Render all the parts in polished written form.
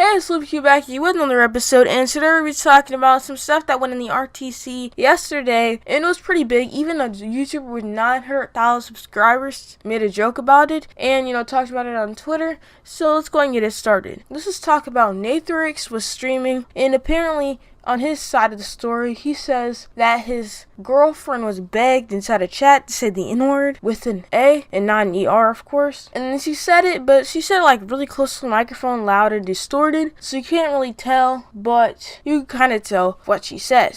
Hey, it's Q back here with another episode, and today we're going to be talking about some stuff that went in the RTC yesterday, and it was pretty big. Even a YouTuber with 900,000 subscribers made a joke about it, and, talked about it on Twitter, so let's go and get it started. Let's just talk about Nathorix was streaming, and apparently, on his side of the story, he says that his girlfriend was begged inside a chat to say the N-word with an A and not an ER, of course. And then she said it, but she said it like really close to the microphone, loud and distorted, so you can't really tell, but you can kind of tell what she says.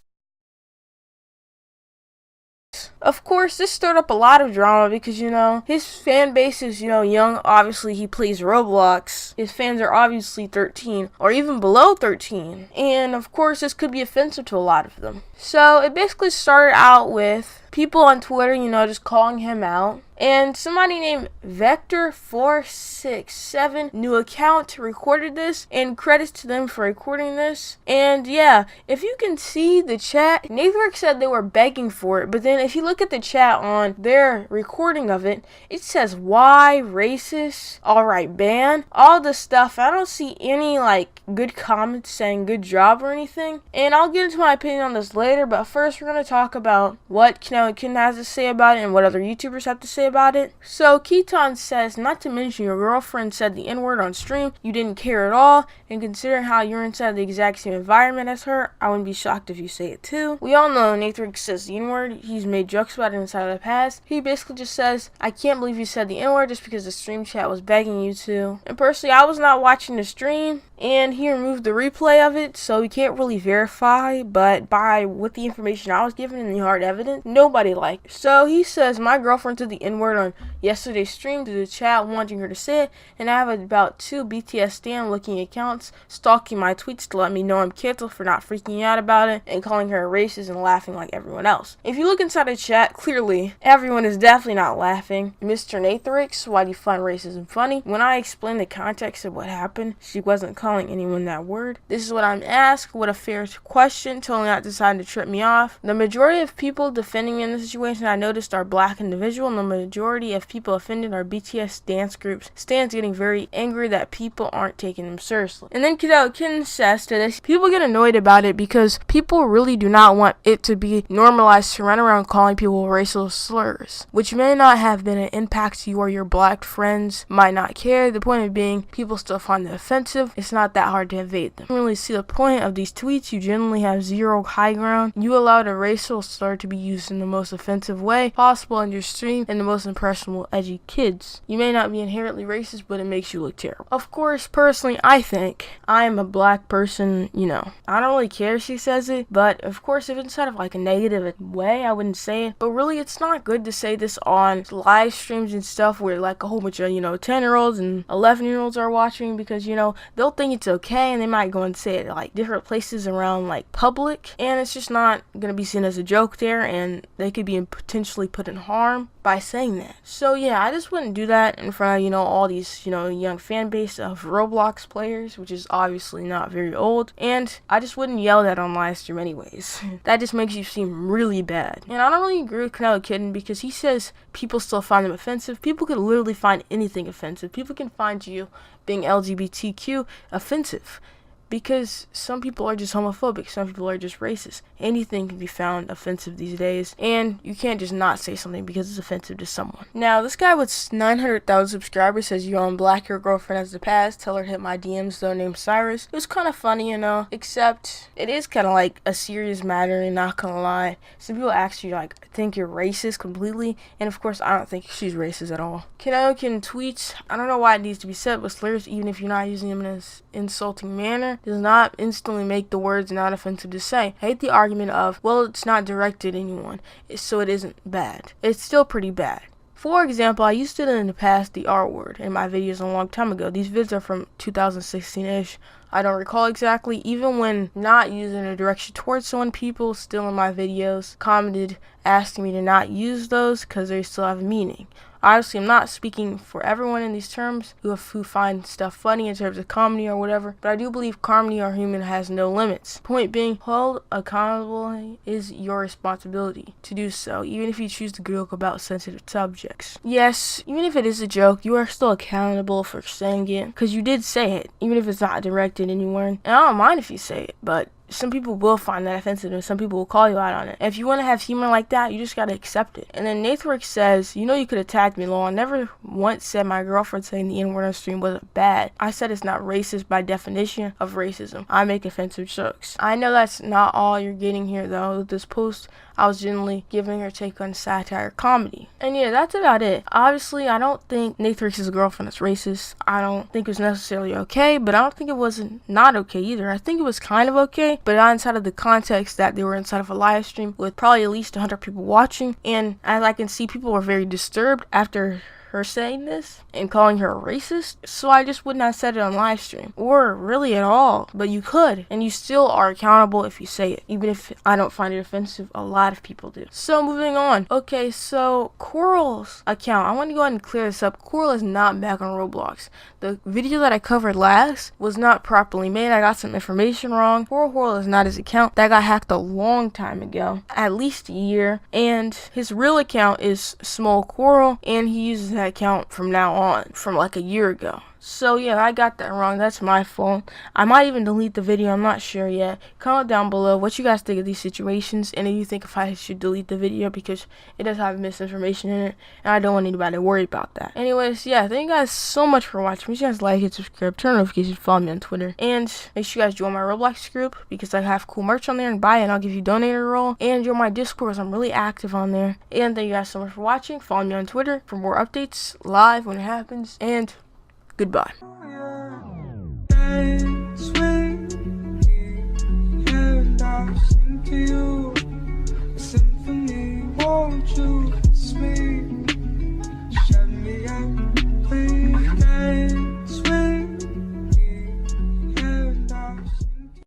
Of course, this stirred up a lot of drama because, his fan base is, young. Obviously, he plays Roblox. His fans are obviously 13 or even below 13. And, of course, this could be offensive to a lot of them. So, it basically started out with people on Twitter, just calling him out. And somebody named Vector467, new account, recorded this, and credits to them for recording this. And yeah, if you can see the chat, Nathorix said they were begging for it, but then if you look at the chat on their recording of it, it says why racist, alright ban, all this stuff. I don't see any good comments saying good job or anything. And I'll get into my opinion on this later, but first we're going to talk about what Kid has to say about it and what other YouTubers have to say about it. So Keaton says, not to mention your girlfriend said the N-word on stream, you didn't care at all, and considering how you're inside the exact same environment as her, I wouldn't be shocked if you say it too. We all know Nathorix says the N-word, he's made jokes about it inside of the past. He basically just says, I can't believe you said the N-word just because the stream chat was begging you to. And personally, I was not watching the stream, and he removed the replay of it, so we can't really verify, but with the information I was given and the hard evidence, nobody liked it. So he says, my girlfriend said the N-word on yesterday's stream to the chat wanting her to say it, and I have about 2 BTS stan looking accounts stalking my tweets to let me know I'm canceled for not freaking out about it and calling her a racist and laughing like everyone else. If you look inside the chat, clearly everyone is definitely not laughing. Mr. Nathorix, why do you find racism funny? When I explained the context of what happened, she wasn't calling anyone that word. This is what I'm asked. What a fair question. Totally not deciding to trip me off. The majority of people defending me in this situation I noticed are black individuals, and the majority of people offended are BTS dance groups. Stans getting very angry that people aren't taking them seriously. And then Kid says to this, people get annoyed about it because people really do not want it to be normalized to run around calling people racial slurs, which may not have been an impact to you or your black friends might not care. The point of being, people still find it offensive. It's not that hard to evade them. I don't really see the point of these tweets. You generally have zero high ground. You allowed a racial slur to be used in the most offensive way possible on your stream and the most impressionable edgy kids. You may not be inherently racist, but it makes you look terrible. Of course, personally, I think I am a black person, I don't really care if she says it, but of course, if it's sort of like a negative way, I wouldn't say it. But really, it's not good to say this on live streams and stuff where a whole bunch of, 10-year-olds and 11-year-olds are watching because, they'll think it's okay and they might go and say it at different places around public, and it's just not gonna be seen as a joke there, and they could be potentially put in harm by saying that. So yeah, I just wouldn't do that in front of, all these, young fan base of Roblox players, which is obviously not very old, and I just wouldn't yell that on live stream anyways. That just makes you seem really bad. And I don't really agree with Kid because he says people still find them offensive. People could literally find anything offensive. People can find you being LGBTQ offensive. Because some people are just homophobic, some people are just racist. Anything can be found offensive these days, and you can't just not say something because it's offensive to someone. Now, this guy with 900,000 subscribers says, you're on black, your girlfriend has the past, tell her to hit my DMs though, named Cyrus. It was kind of funny, except it is kind of a serious matter, and not gonna lie. Some people actually think you're racist completely, and of course, I don't think she's racist at all. Can tweets, I don't know why it needs to be said, but slurs, even if you're not using them in an insulting manner, does not instantly make the words not offensive to say. I hate the argument of, well, it's not directed at anyone, so it isn't bad. It's still pretty bad. For example, I used to in the past the R word in my videos a long time ago. These vids are from 2016-ish. I don't recall exactly. Even when not using a direction towards someone, people still in my videos commented asking me to not use those because they still have meaning. Obviously, I'm not speaking for everyone in these terms who find stuff funny in terms of comedy or whatever, but I do believe comedy or humor has no limits. Point being, hold accountable is your responsibility to do so, even if you choose to joke about sensitive subjects. Yes, even if it is a joke, you are still accountable for saying it, because you did say it, even if it's not directed anywhere. And I don't mind if you say it, but some people will find that offensive and some people will call you out on it. And if you want to have humor like that, you just gotta accept it. And then Nathorix says, you know you could have tagged me, lol. I never once said my girlfriend saying the N-word on stream wasn't bad. I said it's not racist by definition of racism. I make offensive jokes. I know that's not all you're getting here though. With this post, I was generally giving her take on satire comedy. And yeah, that's about it. Obviously, I don't think Nathorix's girlfriend is racist. I don't think it was necessarily okay, but I don't think it wasn't not okay either. I think it was kind of okay, but not inside of the context that they were inside of a live stream with probably at least 100 people watching. And as I can see, people were very disturbed after her saying this and calling her a racist, so I just wouldn't have said it on live stream or really at all. But you could, and you still are accountable if you say it, even if I don't find it offensive. A lot of people do. So moving on. Okay, so Corl's account, I want to go ahead and clear this up. Corl is not back on Roblox. The video that I covered last was not properly made. I got some information wrong. Corl is not his account. That got hacked a long time ago, at least a year, and his real account is Small Corl, and he uses that account from now on, from like a year ago. So yeah, I got that wrong. That's my fault. I might even delete the video. I'm not sure yet. Comment down below what you guys think of these situations, and if you think if I should delete the video because it does have misinformation in it, and I don't want anybody to worry about that. Anyways, yeah, thank you guys so much for watching. Make sure you guys like and subscribe, turn notifications, follow me on Twitter, and make sure you guys join my Roblox group because I have cool merch on there, and buy it and I'll give you a donator role, and join my Discord because I'm really active on there. And thank you guys so much for watching. Follow me on Twitter for more updates live when it happens, and goodbye.